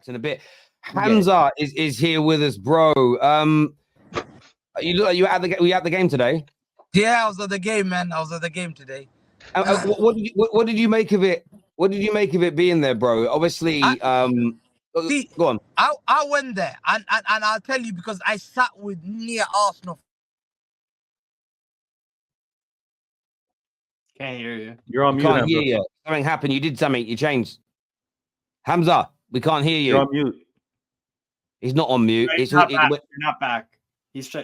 in a bit. Hamza is here with us, bro. You at the game today? Yeah, I was at the game, man. I was at the game today. What did you make of it? What did you make of it being there, bro? Obviously, go on. I went there, and I'll tell you because I sat with near Arsenal. Can't hear you. You're on mute. Can't hear you. Something happened. You did something. You changed. Hamza, we can't hear you. You're on mute. He's not on mute. You're not back.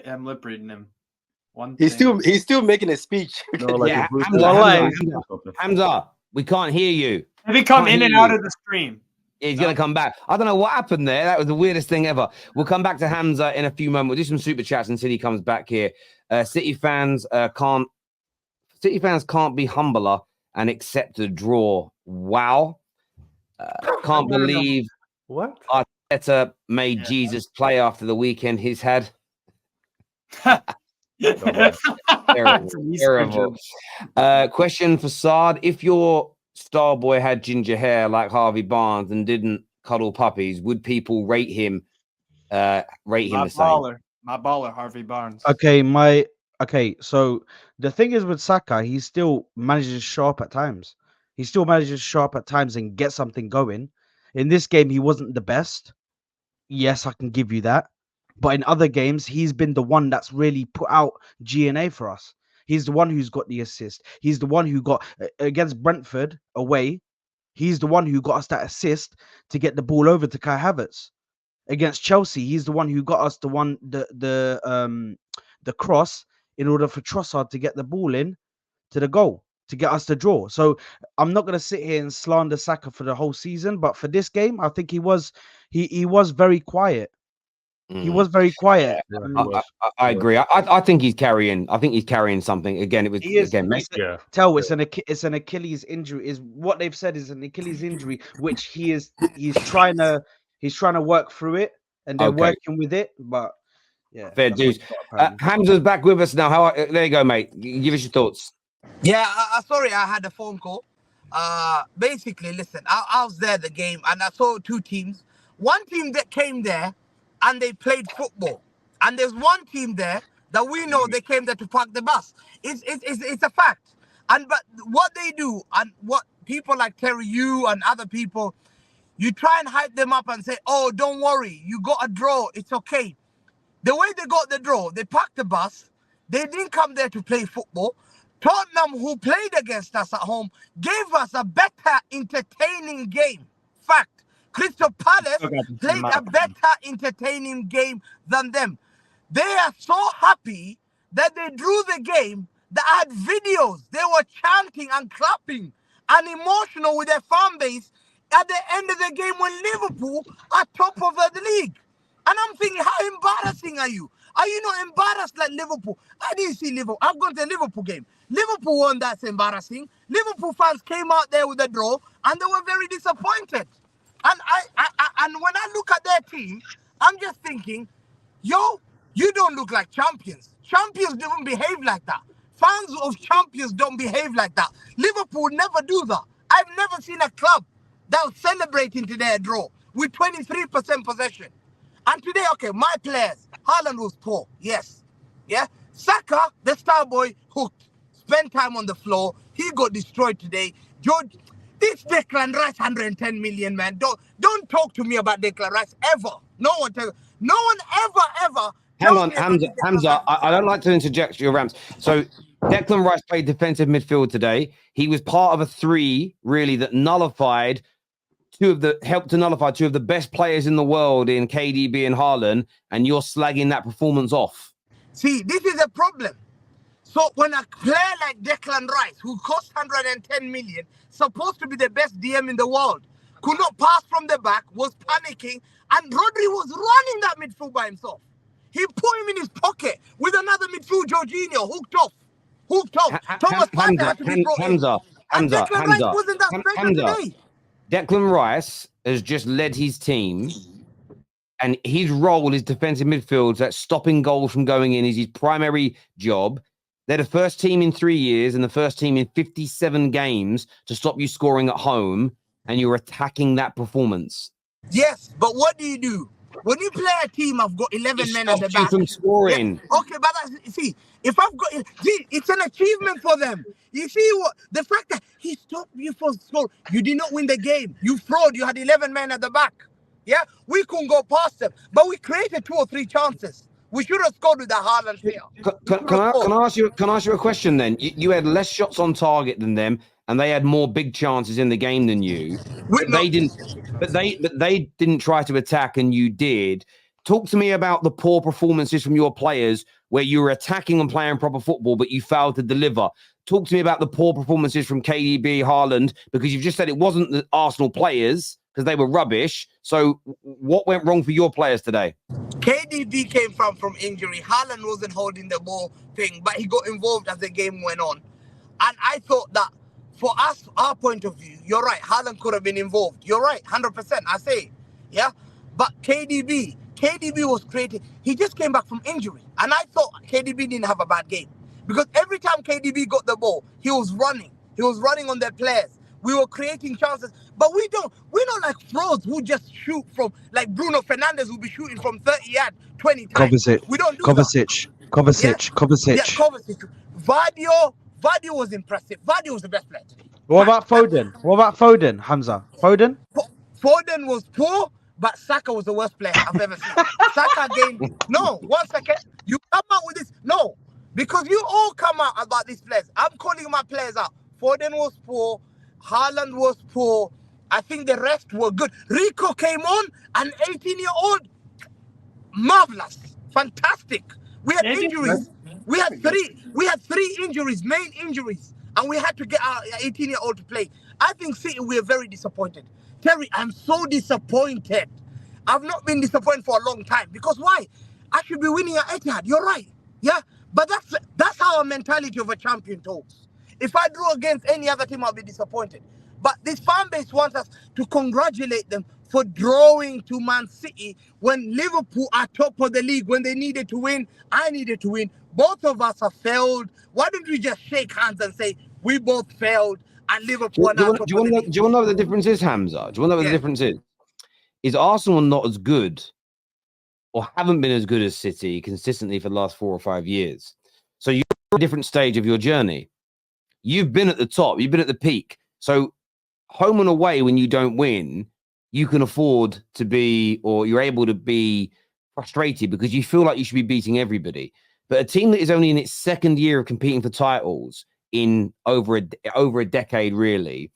I'm lip reading him. He's still making a speech. No, like Yeah, Hamza, we can't hear you. Maybe come in and out of the stream. He's going to come back. I don't know what happened there. That was the weirdest thing ever. We'll come back to Hamza in a few moments. We'll do some super chats until he comes back here. City fans can't be humbler and accept a draw. Wow. Can't believe what Arteta made Jesus play after the weekend he's had. Terrible. Question for Saad: if your star boy had ginger hair like Harvey Barnes and didn't cuddle puppies, would people rate him the same? My baller, Harvey Barnes. Okay, so the thing is with Saka, he still manages to show up at times. He still manages to show up at times and get something going. In this game, he wasn't the best. Yes, I can give you that. But in other games, he's been the one that's really put out GNA for us. He's the one who's got the assist. He's the one who got against Brentford away. He's the one who got us that assist to get the ball over to Kai Havertz. Against Chelsea, he's the one who got us the cross in order for Trossard to get the ball in to the goal to get us the draw. So I'm not going to sit here and slander Saka for the whole season, but for this game, I think he was very quiet. He was very quiet. I agree. I think he's carrying. I think he's carrying something. Again, it was it's an Achilles injury. Is what they've said is an Achilles injury, which he's trying to work through it, and they're working with it. But yeah, fair dues. Hamza's back with us now. There you go, mate. Give us your thoughts. Yeah, sorry, I had a phone call. Basically, listen, I was there at the game, and I saw two teams. One team that came there and they played football, and there's one team there that we know they came there to park the bus. It's a fact. But what they do, and what people like Terry, you and other people, you try and hype them up and say, "Oh, don't worry, you got a draw. It's okay." The way they got the draw, they parked the bus. They didn't come there to play football. Tottenham, who played against us at home, gave us a better entertaining game. Fact. Crystal Palace played a better entertaining game than them. They are so happy that they drew the game that had videos. They were chanting and clapping and emotional with their fan base at the end of the game when Liverpool are top of the league. And I'm thinking, how embarrassing are you? Are you not embarrassed like Liverpool? I didn't see Liverpool. I've gone to a Liverpool game. Liverpool won, that's embarrassing. Liverpool fans came out there with a draw and they were very disappointed. And when I look at their team, I'm just thinking, yo, you don't look like champions. Champions don't behave like that. Fans of champions don't behave like that. Liverpool never do that. I've never seen a club that was celebrating today a draw with 23% possession. And today, okay, my players, Haaland was poor, yes. Yeah. Saka, the star boy, hooked. Spent time on the floor. He got destroyed today. George, this Declan Rice, 110 million, man. Don't talk to me about Declan Rice ever. No one ever. Hang on, Hamza. I don't like to interject your rants. So Declan Rice played defensive midfield today. He was part of a three, really, that helped to nullify two of the best players in the world in KDB and Haaland, and you're slagging that performance off. See, this is a problem. So when a player like Declan Rice, who cost 110 million, supposed to be the best DM in the world, could not pass from the back, was panicking, and Rodri was running that midfield by himself. He put him in his pocket with another midfield, Jorginho, hooked off. Thomas Partey had to be brought in. And Declan Rice wasn't that special today. Declan Rice has just led his team, and his role is defensive midfield. So that's stopping goals from going in is his primary job. They're the first team in 3 years and the first team in 57 games to stop you scoring at home, and you're attacking that performance. Yes, but what do? When you play a team, I've got 11 It men at the stopped you back. from scoring. Yeah. Okay, but see, if I've got, see, it's an achievement for them. You see what the fact that he stopped you from scoring, you did not win the game. You fraud. You had 11 men at the back. Yeah, we couldn't go past them, but we created 2 or 3 chances. We should have scored with the Haaland player. Can I ask you a question then? You had less shots on target than them, and they had more big chances in the game than you. But they didn't. But they didn't try to attack, and you did. Talk to me about the poor performances from your players, where you were attacking and playing proper football, but you failed to deliver. Talk to me about the poor performances from KDB, Haaland, because you've just said it wasn't the Arsenal players because they were rubbish. So what went wrong for your players today? KDB came from injury. Haaland wasn't holding the ball thing, but he got involved as the game went on. And I thought that for us, our point of view, you're right. Haaland could have been involved. You're right, 100%. I say, yeah. But KDB was creating. He just came back from injury, and I thought KDB didn't have a bad game because every time KDB got the ball, he was running. He was running on their players. We were creating chances, but we're not like frauds who just shoot from, like Bruno Fernandes who be shooting from 30 yards 20 times. We don't do Kovacic. Yeah, Kovacic. Vardio was impressive. Vardio was the best player today. What about Foden? Hamza? Foden was poor, but Saka was the worst player I've ever seen. Saka gained. No, 1 second. You come out with this. No, because you all come out about these players. I'm calling my players out. Foden was poor. Haaland was poor. I think the rest were good. Rico came on, an 18-year-old. Marvelous. Fantastic. We had injuries. We had three injuries, main injuries. And we had to get our 18-year-old to play. I think City, we are very disappointed. Terry, I'm so disappointed. I've not been disappointed for a long time. Because why? I should be winning at Etihad. You're right. Yeah? But that's our mentality of a champion talks. If I drew against any other team, I'll be disappointed. But this fan base wants us to congratulate them for drawing to Man City when Liverpool are top of the league, when they needed to win. I needed to win. Both of us have failed. Why don't we just shake hands and say we both failed and Liverpool are now top of the league? Do you want to know what the difference is, Hamza? Do you want to know what the difference is? Is Arsenal not as good or haven't been as good as City consistently for the last 4 or 5 years? So you're at a different stage of your journey. You've been at the top. You've been at the peak. So home and away, when you don't win, you can afford to be, or you're able to be frustrated because you feel like you should be beating everybody. But a team that is only in its second year of competing for titles in over a decade, really,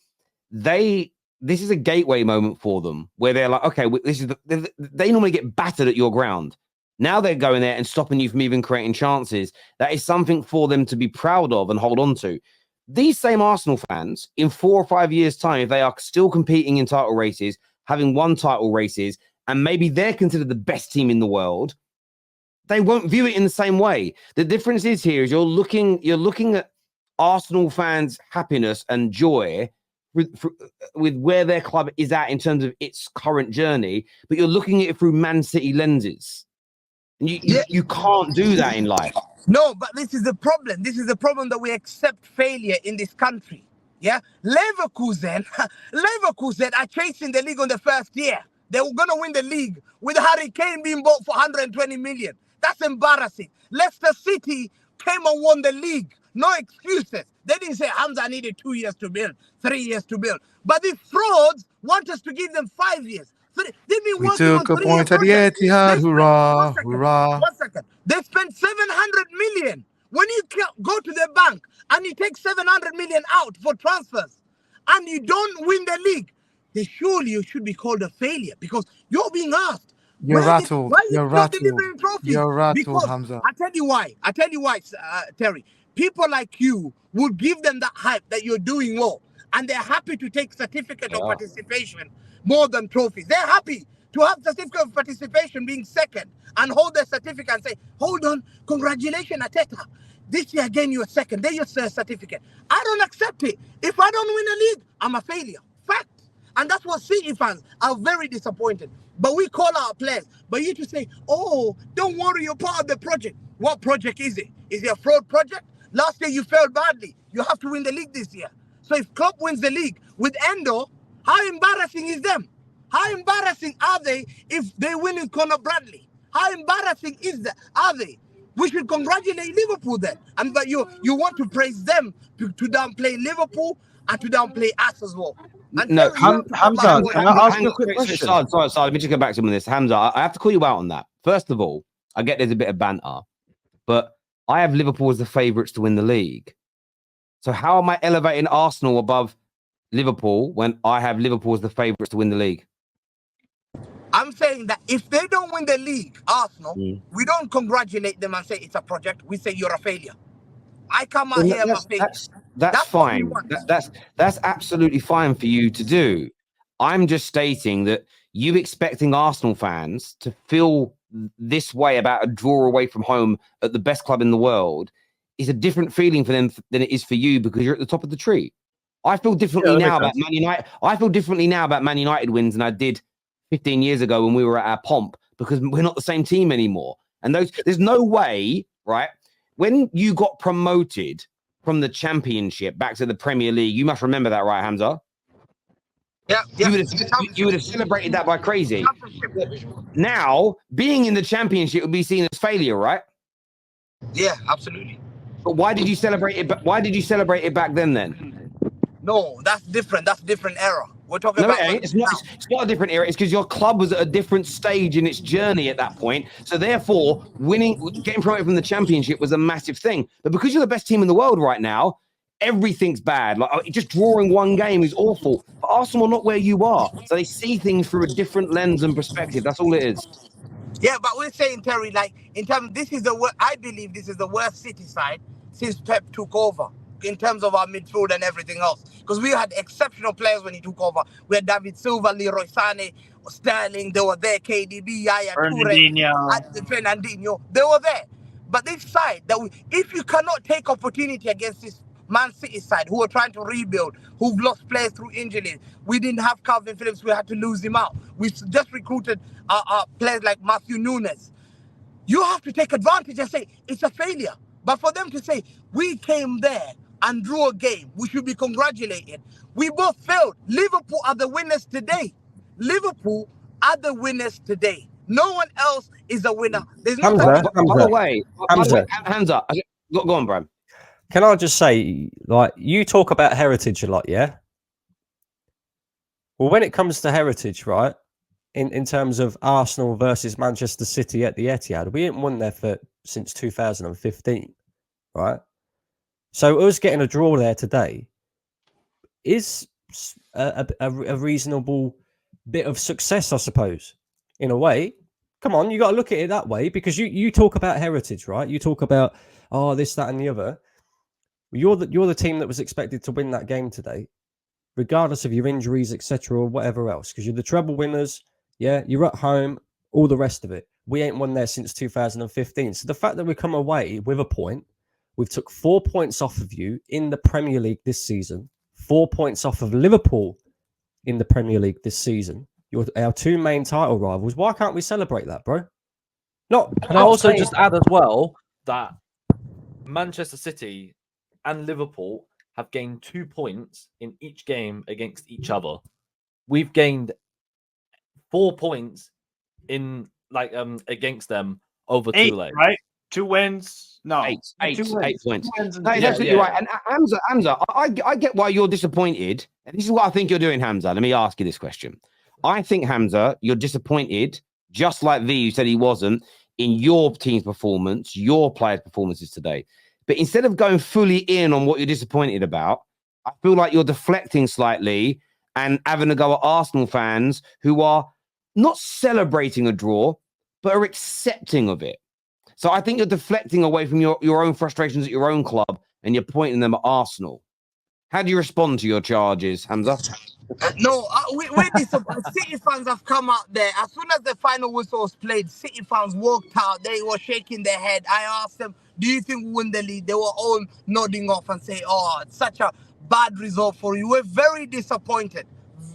this is a gateway moment for them where they're like, okay, they normally get battered at your ground. Now they're going there and stopping you from even creating chances. That is something for them to be proud of and hold on to. These same Arsenal fans, in 4 or 5 years' time, if they are still competing in title races, having won title races, and maybe they're considered the best team in the world, they won't view it in the same way. The difference is here is you're looking at Arsenal fans' happiness and joy with where their club is at in terms of its current journey, but you're looking at it through Man City lenses. And you can't do that in life. No, but this is the problem. This is the problem that we accept failure in this country. Yeah, Leverkusen are chasing the league on the first year. They were going to win the league with Harry Kane being bought for 120 million. That's embarrassing. Leicester City came and won the league. No excuses. They didn't say Hamza needed 2 years to build, 3 years to build. But these frauds want us to give them 5 years. We took a point at the Etihad. Hurrah, hurrah. 1 second. They spent 700 million. When you go to the bank and you take 700 million out for transfers and you don't win the league, then surely you should be called a failure because you're being asked. You're rattled. You're rattled. You're rattled, because Hamza. I tell you why, Terry. People like you would give them that hype that you're doing well, and they're happy to take certificate of participation more than trophies. They're happy to have certificate of participation being second and hold their certificate and say, hold on, congratulations, Ateta. This year again, you're second. There's your certificate. I don't accept it. If I don't win a league, I'm a failure. Fact. And that's what City fans are very disappointed. But we call our players. But you to say, oh, don't worry, you're part of the project. What project is it? Is it a fraud project? Last year you failed badly. You have to win the league this year. So if Klopp wins the league with Endo, how embarrassing is them? How embarrassing are they if they win in Conor Bradley? How embarrassing are they? We should congratulate Liverpool then. And but you want to praise them to downplay Liverpool and to downplay us as well. And No, Hamza, can I ask you a quick question? Sorry, let me just go back to this. Hamza, I have to call you out on that. First of all, I get there's a bit of banter, but I have Liverpool as the favourites to win the league. So how am I elevating Arsenal above Liverpool when I have Liverpool as the favourites to win the league? I'm saying that if they don't win the league, Arsenal, we don't congratulate them and say it's a project. We say you're a failure. I come out here as a failure. That's fine. That's absolutely fine for you to do. I'm just stating that you expecting Arsenal fans to feel this way about a draw away from home at the best club in the world is a different feeling for them than it is for you because you're at the top of the tree. I feel differently now about Man United. I feel differently now about Man United wins than I did 15 years ago when we were at our pomp because we're not the same team anymore. And there's no way, right? When you got promoted from the Championship back to the Premier League, you must remember that, right, Hamza? Yeah. You would have celebrated that by crazy. Now, being in the Championship would be seen as failure, right? Yeah, absolutely. But why did you celebrate it? Why did you celebrate it back then? No, that's different. That's a different era. We're talking about. It's not a different era. It's because your club was at a different stage in its journey at that point. So therefore, getting promoted from the Championship was a massive thing. But because you're the best team in the world right now, everything's bad. Like just drawing one game is awful. But Arsenal are not where you are, so they see things through a different lens and perspective. That's all it is. Yeah, but we're saying, Terry, like in terms, I believe this is the worst City side since Pep took over in terms of our midfield and everything else. Because we had exceptional players when he took over. We had David Silva, Leroy Sané, Sterling. They were there. KDB, Yaya Toure, Fernandinho. They were there. But this side, if you cannot take opportunity against this Man City side, who are trying to rebuild, who've lost players through injuries. We didn't have Calvin Phillips. We had to lose him out. We just recruited players like Matthew Nunes. You have to take advantage and say, it's a failure. But for them to say, we came there and drew a game, we should be congratulated. We both failed. Liverpool are the winners today. Liverpool are the winners today. No one else is a winner. There's no By the way, Hamza, go on, bro. Can I just say, like, you talk about heritage a lot, yeah? Well, when it comes to heritage, right, in terms of Arsenal versus Manchester City at the Etihad, we ain't won there since 2015, right? So us getting a draw there today is a reasonable bit of success, I suppose, in a way. Come on, you got to look at it that way because you talk about heritage, right? You talk about, this, that, and the other. You're the team that was expected to win that game today, regardless of your injuries, etc., or whatever else, because you're the treble winners. Yeah, you're at home, all the rest of it. We ain't won there since 2015. So the fact that we come away with a point, we've took 4 points off of you in the Premier League this season, 4 points off of Liverpool in the Premier League this season. You're our two main title rivals. Why can't we celebrate that, bro? Can I also just add as well that Manchester City and Liverpool have gained 2 points in each game against each other. We've gained 4 points in against them over 2 legs. Right? 2 wins. No, 8 points. Wins No, that's absolutely right. And Hamza, I get why you're disappointed. And this is what I think you're doing, Hamza. Let me ask you this question. I think, Hamza, you're disappointed, just like V, who said he wasn't, in your team's performance, your players' performances today. But instead of going fully in on what you're disappointed about, I feel like you're deflecting slightly and having a go at Arsenal fans who are not celebrating a draw, but are accepting of it. So I think you're deflecting away from your own frustrations at your own club and you're pointing them at Arsenal. How do you respond to your charges, Hamza? No, we're disappointed. City fans have come out there. As soon as the final whistle was played, City fans walked out. They were shaking their head. I asked them, do you think we win the league? They were all nodding off and saying, it's such a bad result for you. We're very disappointed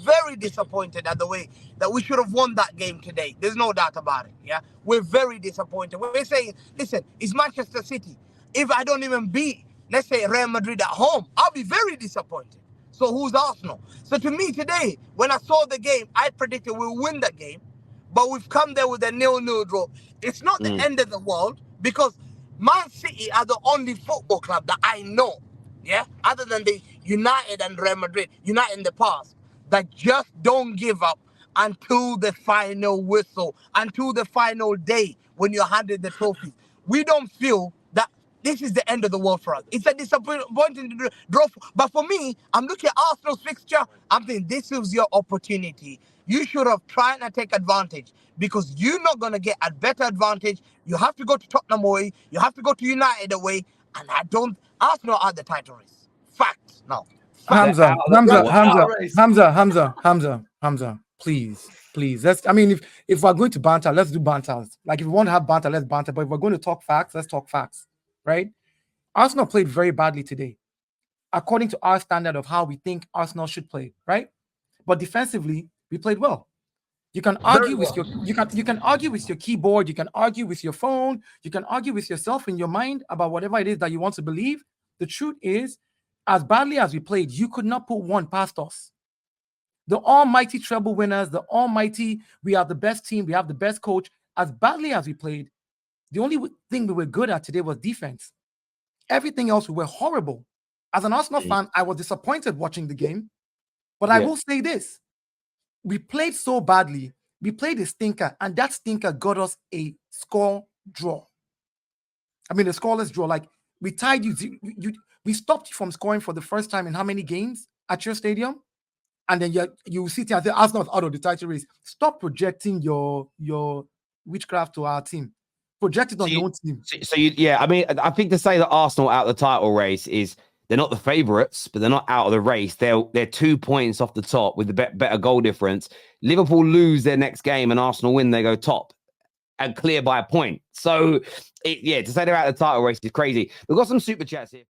at the way that we should have won that game today. There's no doubt about it. Yeah, we're very disappointed. We're saying, listen, it's Manchester City. If I don't even beat, let's say, Real Madrid at home, I'll be very disappointed. So who's Arsenal? So to me today, when I saw the game, I predicted we'll win the game, but we've come there with a 0-0 draw. It's not the end of the world because Man City are the only football club that I know, other than the United and Real Madrid, United in the past, that just don't give up until the final whistle, until the final day when you're handed the trophy. We don't feel that this is the end of the world for us. It's a disappointing draw. But for me, I'm looking at Arsenal's fixture. I'm thinking this is your opportunity. You should have tried and take advantage because you're not going to get a better advantage. You have to go to Tottenham away. You have to go to United away. And Arsenal are the title race. Fact. No. Fact. Hamza, please. Let's. I mean, if we're going to banter, let's do banter. Like if we want to have banter, let's banter. But if we're going to talk facts, let's talk facts, right? Arsenal played very badly today, according to our standard of how we think Arsenal should play, right? But defensively, we played well. You can argue with you can argue with your keyboard, you can argue with your phone, you can argue with yourself in your mind about whatever it is that you want to believe. The truth is, as badly as we played, you could not put one past us. The almighty treble winners, the almighty, we are the best team, we have the best coach. As badly as we played, the only thing we were good at today was defense. Everything else, we were horrible. As an Arsenal fan, I was disappointed watching the game. But I will say this. We played so badly. We played a stinker, and that stinker got us a score draw. I mean, a scoreless draw. Like, we tied you. We stopped you from scoring for the first time in how many games at your stadium? And then you sit here and say, Arsenal's out of the title race. Stop projecting your witchcraft to our team. Project it on your own team. I mean, I think to say that Arsenal out of the title race is they're not the favourites, but they're not out of the race. They're 2 points off the top with the better goal difference. Liverpool lose their next game and Arsenal win, they go top and clear by a point. So, to say they're out of the title race is crazy. We've got some super chats here.